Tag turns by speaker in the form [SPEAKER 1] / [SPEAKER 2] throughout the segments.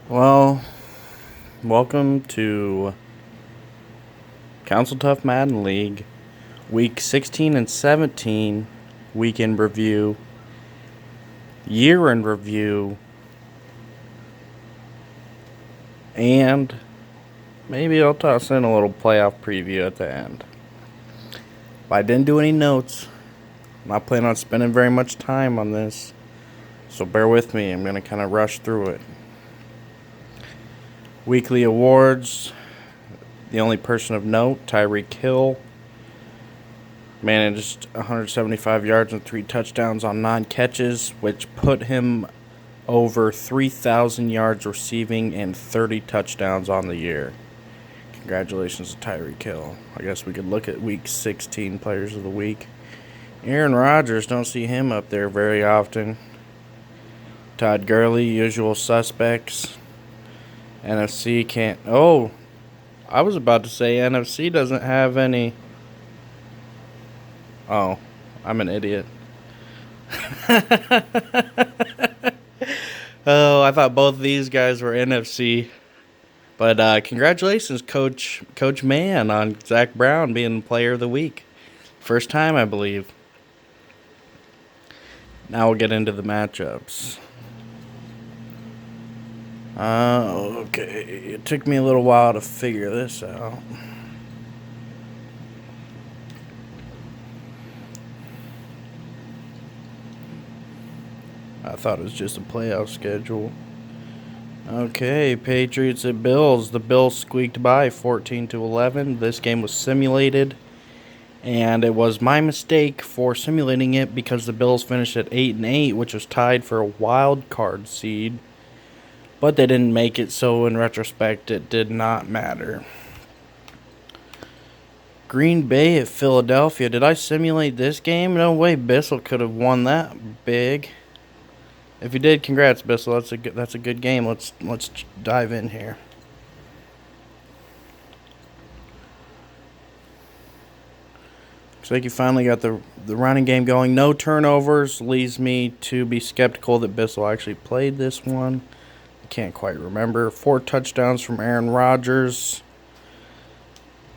[SPEAKER 1] Well, welcome to Council Tough Madden League, week 16 and 17, week in review, year in review, and maybe I'll toss in a little playoff preview at the end. But I didn't do any notes. I'm not planning on spending very much time on this, so bear with me. I'm going to kind of rush through it. Weekly awards. The only person of note, Tyreek Hill, managed 175 yards and 3 touchdowns on 9 catches, which put him over 3,000 yards receiving and 30 touchdowns on the year. Congratulations to Tyreek Hill. I guess we could look at week 16 players of the week. Aaron Rodgers, don't see him up there very often. Todd Gurley, usual suspects. NFC can't. Oh, I was about to say NFC doesn't have any. Oh, I'm an idiot. Oh, I thought both of these guys were NFC. But congratulations, Coach Mann, on Zach Brown being Player of the Week. First time, I believe. Now we'll get into the matchups. Okay. It took me a little while to figure this out. I thought it was just a playoff schedule. Okay, Patriots at Bills. The Bills squeaked by 14-11. This game was simulated, and it was my mistake for simulating it because the Bills finished at 8-8, which was tied for a wild card seed. But they didn't make it, so in retrospect, it did not matter. Green Bay at Philadelphia. Did I simulate this game? No way Bissell could have won that big. If you did, congrats, Bissell. That's a good game. Let's dive in here. Looks like you finally got the running game going. No turnovers leads me to be skeptical that Bissell actually played this one. I can't quite remember. 4 touchdowns from Aaron Rodgers.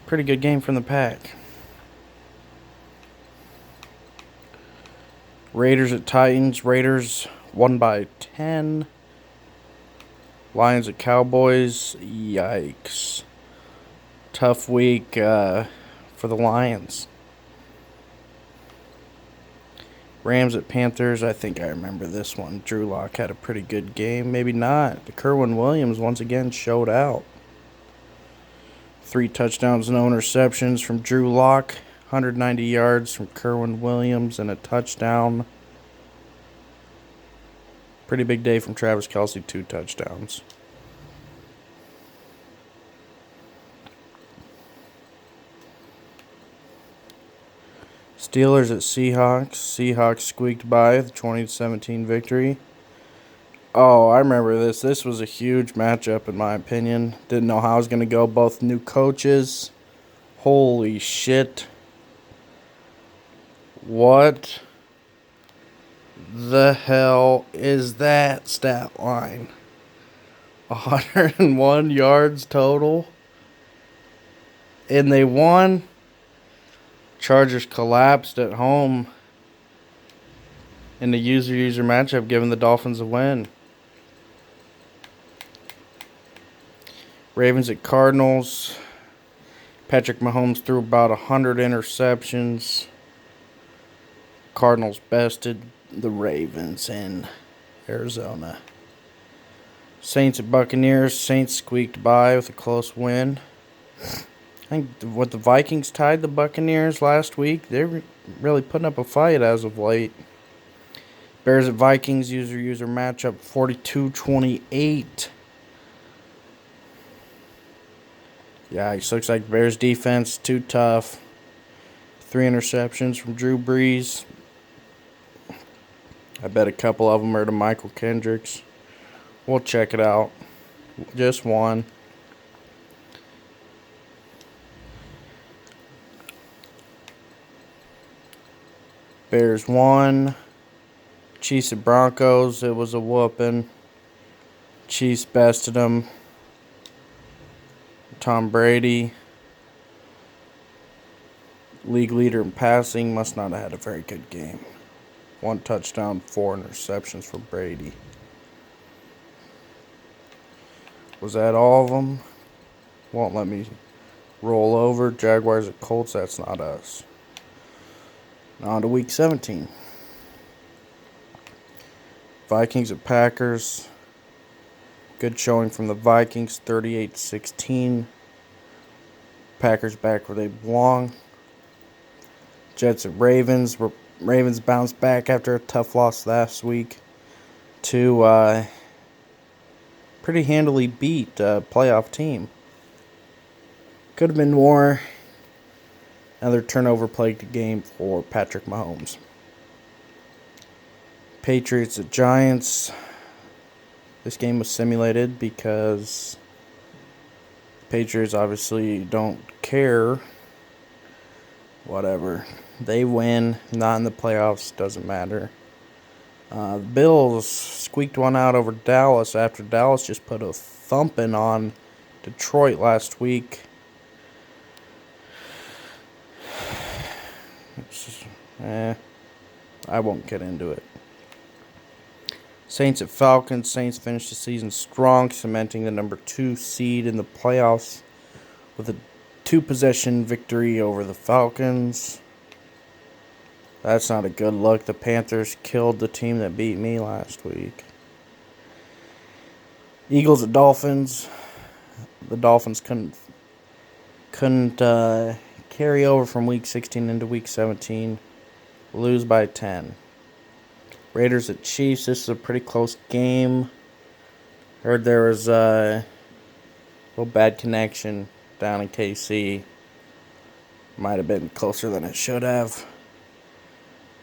[SPEAKER 1] Pretty good game from the Pack. Raiders at Titans. Raiders won by 10. Lions at Cowboys. Yikes. Tough week for the Lions. Rams at Panthers. I think I remember this one. Drew Lock had a pretty good game. Maybe not. Kerwin Williams once again showed out. 3 touchdowns, no interceptions from Drew Lock. 190 yards from Kerwin Williams and a touchdown. Pretty big day from Travis Kelce, 2 touchdowns. Steelers at Seahawks. Seahawks squeaked by with a 20-17 victory. Oh, I remember this. This was a huge matchup in my opinion. Didn't know how it was going to go. Both new coaches. Holy shit. What the hell is that stat line? 101 yards total. And they won. Chargers collapsed at home in the user matchup, giving the Dolphins a win. Ravens at Cardinals. Patrick Mahomes threw about 100 interceptions. Cardinals bested the Ravens in Arizona. Saints at Buccaneers. Saints squeaked by with a close win. I think what the Vikings tied the Buccaneers last week, they're really putting up a fight as of late. Bears at Vikings, user matchup 42-28. Yeah, it looks like Bears defense too tough. 3 interceptions from Drew Brees. I bet a couple of them are to Michael Kendricks. We'll check it out. Just one. Bears won. Chiefs at Broncos. It was a whooping. Chiefs bested them. Tom Brady, league leader in passing, must not have had a very good game. 1 touchdown, 4 interceptions for Brady. Was that all of them? Won't let me roll over. Jaguars at Colts, that's not us. Now on to week 17. Vikings at Packers. Good showing from the Vikings, 38-16. Packers back where they belong. Jets at Ravens. Ravens bounced back after a tough loss last week to pretty handily beat a playoff team. Could have been more. Another turnover-plagued game for Patrick Mahomes. Patriots at Giants. This game was simulated because the Patriots obviously don't care. Whatever. They win. Not in the playoffs. Doesn't matter. The Bills squeaked one out over Dallas after Dallas just put a thumping on Detroit last week. I won't get into it. Saints at Falcons. Saints finished the season strong, cementing the number 2 seed in the playoffs with a 2-possession victory over the Falcons. That's not a good look. The Panthers killed the team that beat me last week. Eagles at Dolphins. The Dolphins couldn't carry over from week 16 into week 17. Lose by 10. Raiders at Chiefs. This is a pretty close game. Heard there was a little bad connection down in KC. Might have been closer than it should have.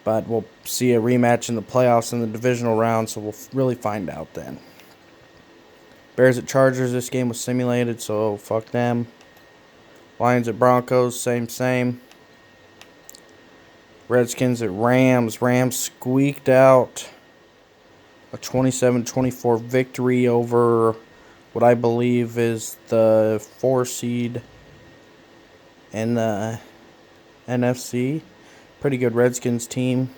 [SPEAKER 1] But we'll see a rematch in the playoffs in the divisional round, so we'll really find out then. Bears at Chargers. This game was simulated, so fuck them. Lions at Broncos. Same. Redskins at Rams. Rams squeaked out a 27-24 victory over what I believe is the 4 seed in the NFC. Pretty good Redskins team.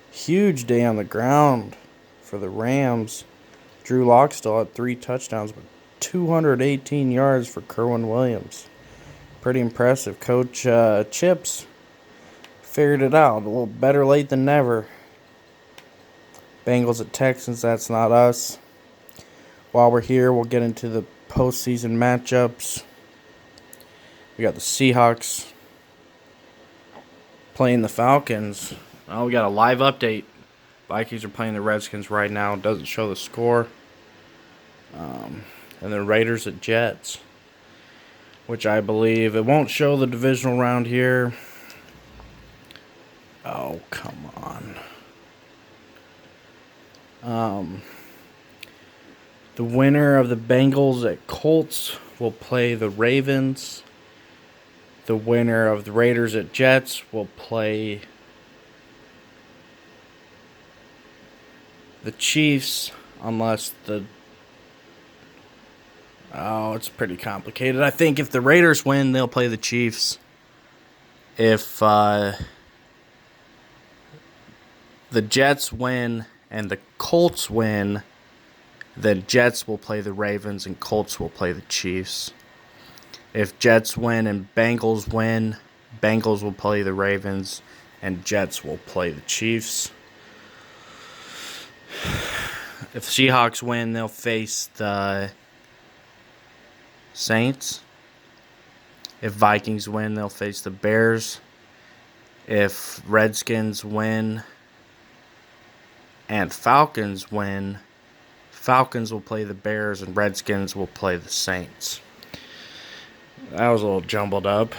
[SPEAKER 1] Huge day on the ground for the Rams. Drew Lock still had 3 touchdowns, but 218 yards for Kerwin Williams. Pretty impressive. Coach Chips figured it out. A little better late than never. Bengals at Texans, that's not us. While we're here, we'll get into the postseason matchups. We got the Seahawks playing the Falcons. Oh, we got a live update. Vikings are playing the Redskins right now. It doesn't show the score. And the Raiders at Jets, which I believe it won't show the divisional round here. Oh, come on. The winner of the Bengals at Colts will play the Ravens. The winner of the Raiders at Jets will play the Chiefs, unless it's pretty complicated. I think if the Raiders win, they'll play the Chiefs. If the Jets win and the Colts win, the Jets will play the Ravens and Colts will play the Chiefs. If Jets win and Bengals win, Bengals will play the Ravens and Jets will play the Chiefs. If Seahawks win, they'll face the Saints. If Vikings win, they'll face the Bears. If Redskins win and Falcons win, Falcons will play the Bears and Redskins will play the Saints. That was a little jumbled up.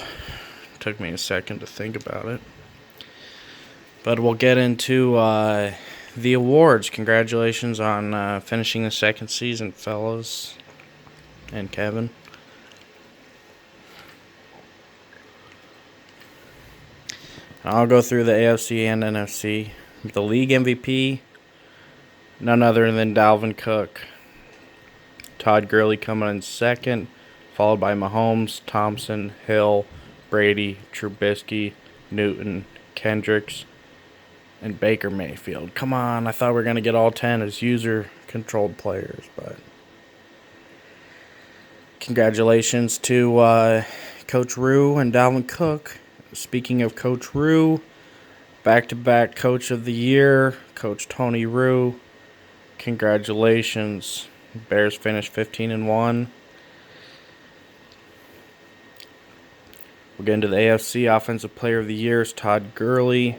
[SPEAKER 1] Took me a second to think about it. But we'll get into the awards. Congratulations on finishing the second season, fellas and Kevin. I'll go through the AFC and NFC. The league MVP, none other than Dalvin Cook. Todd Gurley coming in second, followed by Mahomes, Thompson, Hill, Brady, Trubisky, Newton, Kendricks, and Baker Mayfield. Come on, I thought we were going to get all 10 as user-controlled players, but congratulations to Coach Rue and Dalvin Cook. Speaking of Coach Rue, back-to-back Coach of the Year, Coach Tony Rue. Congratulations. Bears finished 15-1. We'll get into the AFC. Offensive Player of the Year is Todd Gurley,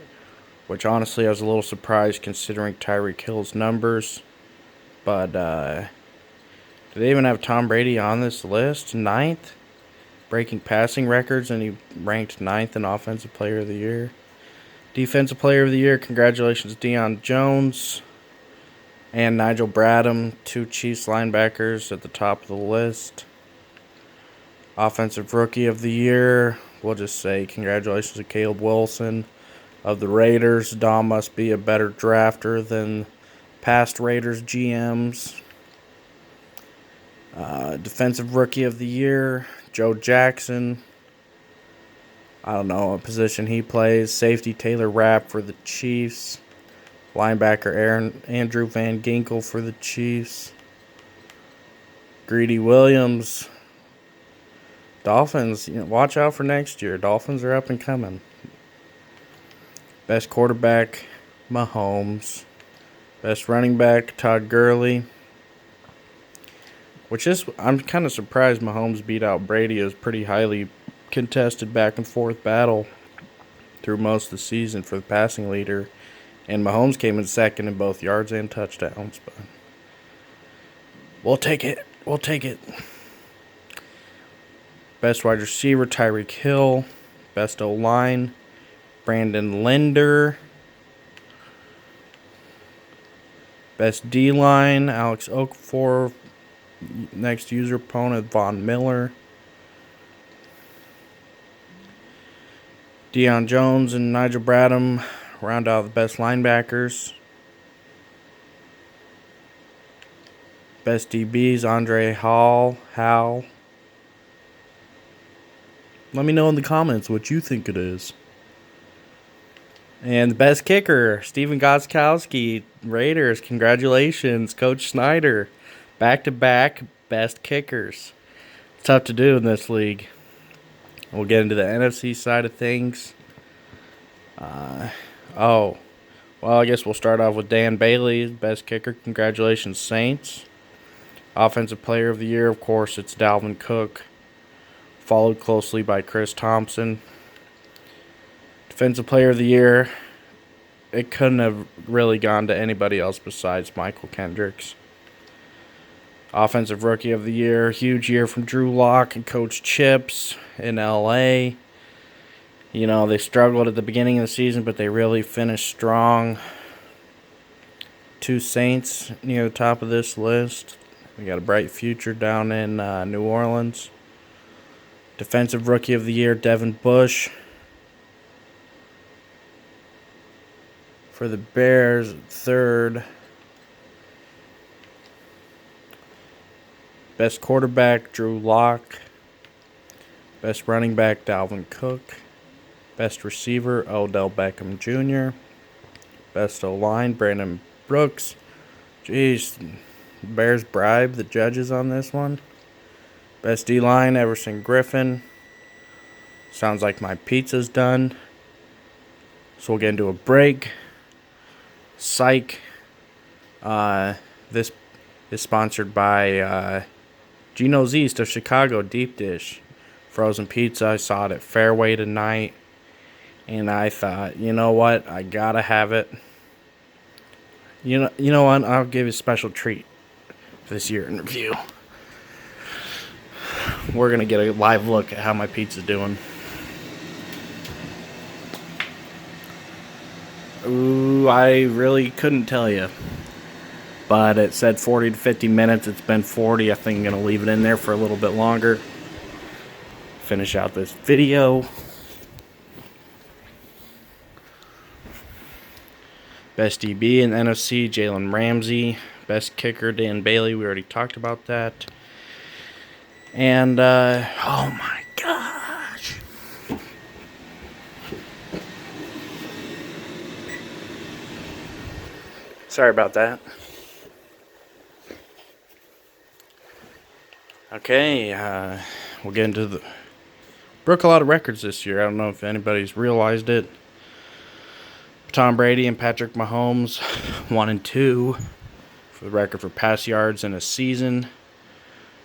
[SPEAKER 1] which honestly I was a little surprised considering Tyreek Hill's numbers. But do they even have Tom Brady on this list? 9th? Breaking passing records, and he ranked 9th in Offensive Player of the Year. Defensive Player of the Year, congratulations Deion Jones and Nigel Bradham, 2 Chiefs linebackers at the top of the list. Offensive Rookie of the Year, we'll just say congratulations to Caleb Wilson of the Raiders. Dom must be a better drafter than past Raiders GMs. Defensive Rookie of the Year, Joe Jackson. I don't know what position he plays. Safety Taylor Rapp for the Chiefs. Linebacker Andrew Van Ginkel for the Chiefs. Greedy Williams. Dolphins, watch out for next year. Dolphins are up and coming. Best quarterback, Mahomes. Best running back, Todd Gurley. I'm kind of surprised Mahomes beat out Brady. It was pretty highly contested back and forth battle through most of the season for the passing leader. And Mahomes came in second in both yards and touchdowns. But we'll take it. We'll take it. Best wide receiver, Tyreek Hill. Best O-line, Brandon Linder. Best D-line, Alex Okafor. Next user opponent, Von Miller. Deion Jones and Nigel Bradham round out the best linebackers. Best DBs, Andre Hal. Let me know in the comments what you think it is. And the best kicker, Steven Gostkowski, Raiders. Congratulations, Coach Snyder. Back-to-back best kickers. It's tough to do in this league. We'll get into the NFC side of things. I guess we'll start off with Dan Bailey, best kicker. Congratulations, Saints. Offensive Player of the Year, of course, it's Dalvin Cook, followed closely by Chris Thompson. Defensive Player of the Year, it couldn't have really gone to anybody else besides Michael Kendricks. Offensive Rookie of the Year, huge year from Drew Lock and Coach Chips in L.A. They struggled at the beginning of the season, but they really finished strong. 2 Saints near the top of this list. We got a bright future down in New Orleans. Defensive Rookie of the Year, Devin Bush. For the Bears, 3rd. Best quarterback, Drew Lock. Best running back, Dalvin Cook. Best receiver, Odell Beckham Jr. Best O-line, Brandon Brooks. Jeez, Bears bribe the judges on this one. Best D-line, Everson Griffin. Sounds like my pizza's done. So we'll get into a break. Psych. This is sponsored by Gino's East of Chicago, Deep Dish. Frozen pizza. I saw it at Fairway tonight. And I thought, you know what? I gotta have it. You know what? I'll give you a special treat for this year in review. We're going to get a live look at how my pizza's doing. Ooh, I really couldn't tell you. But it said 40 to 50 minutes. It's been 40. I think I'm going to leave it in there for a little bit longer. Finish out this video. Best DB in NFC, Jalen Ramsey. Best kicker, Dan Bailey. We already talked about that. And, oh my gosh. Sorry about that. Okay, we'll get into the... Broke a lot of records this year. I don't know if anybody's realized it. Tom Brady and Patrick Mahomes, 1 and 2 for the record for pass yards in a season.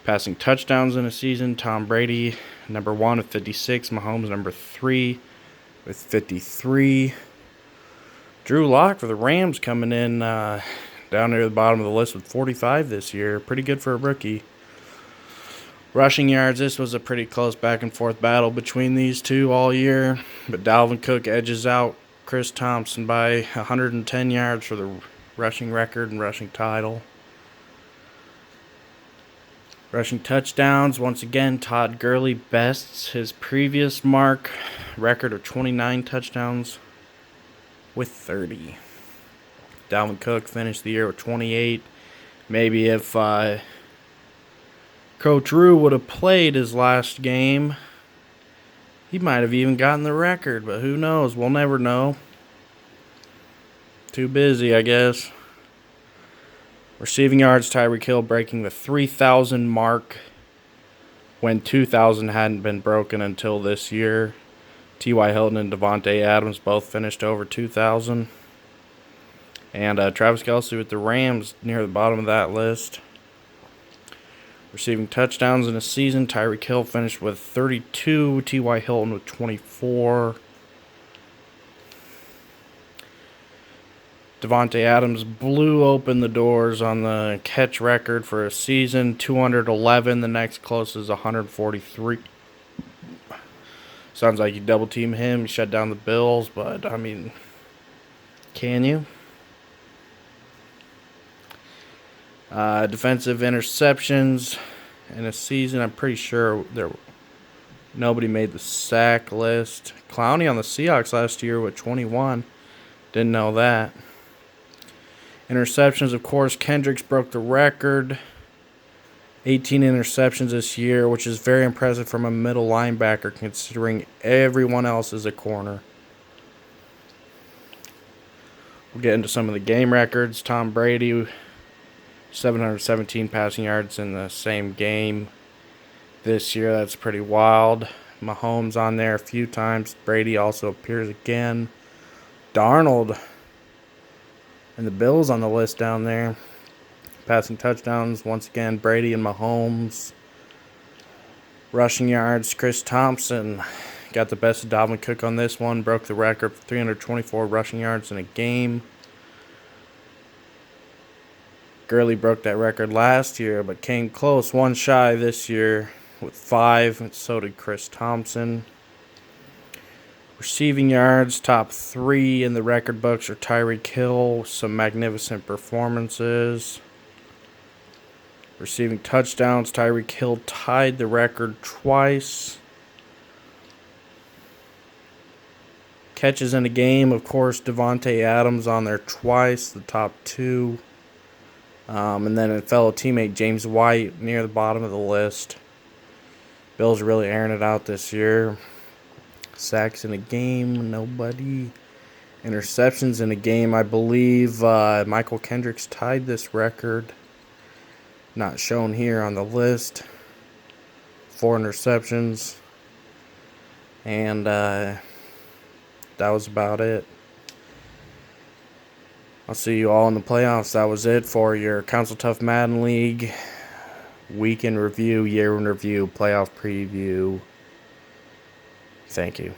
[SPEAKER 1] Passing touchdowns in a season. Tom Brady, number 1 with 56. Mahomes, number 3 with 53. Drew Lock for the Rams coming in down near the bottom of the list with 45 this year. Pretty good for a rookie. Rushing yards, this was a pretty close back and forth battle between these two all year. But Dalvin Cook edges out Chris Thompson by 110 yards for the rushing record and rushing title. Rushing touchdowns, once again, Todd Gurley bests his previous record of 29 touchdowns with 30. Dalvin Cook finished the year with 28. Maybe if Coach Rue would have played his last game, he might have even gotten the record, but who knows? We'll never know. Too busy, I guess. Receiving yards, Tyreek Hill breaking the 3,000 mark when 2,000 hadn't been broken until this year. T.Y. Hilton and Davante Adams both finished over 2,000. And Travis Kelce with the Rams near the bottom of that list. Receiving touchdowns in a season, Tyreek Hill finished with 32, T.Y. Hilton with 24. Davante Adams blew open the doors on the catch record for a season, 211. The next closest is 143. Sounds like you double team him, you shut down the Bills, but I mean, can you? Defensive interceptions in a season, I'm pretty sure nobody made the sack list. Clowney on the Seahawks last year with 21. Didn't know that. Interceptions, of course, Kendricks broke the record. 18 interceptions this year, which is very impressive from a middle linebacker considering everyone else is a corner. We'll get into some of the game records. Tom Brady, 717 passing yards in the same game this year. That's pretty wild. Mahomes on there a few times. Brady also appears again. Darnold and the Bills on the list down there. Passing touchdowns, once again, Brady and Mahomes. Rushing yards, Chris Thompson got the best of Dalvin Cook on this one. Broke the record for 324 rushing yards in a game. Gurley broke that record last year, but came close, one shy this year with 5, and so did Chris Thompson. Receiving yards, top 3 in the record books are Tyreek Hill, some magnificent performances. Receiving touchdowns, Tyreek Hill tied the record twice. Catches in a game, of course, Davante Adams on there twice, the top 2. And then a fellow teammate, James White, near the bottom of the list. Bills are really airing it out this year. Sacks in a game, nobody. Interceptions in a game, I believe Michael Kendricks tied this record. Not shown here on the list. 4 interceptions. And that was about it. I'll see you all in the playoffs. That was it for your Council Tough Madden League week in review, year in review, playoff preview. Thank you.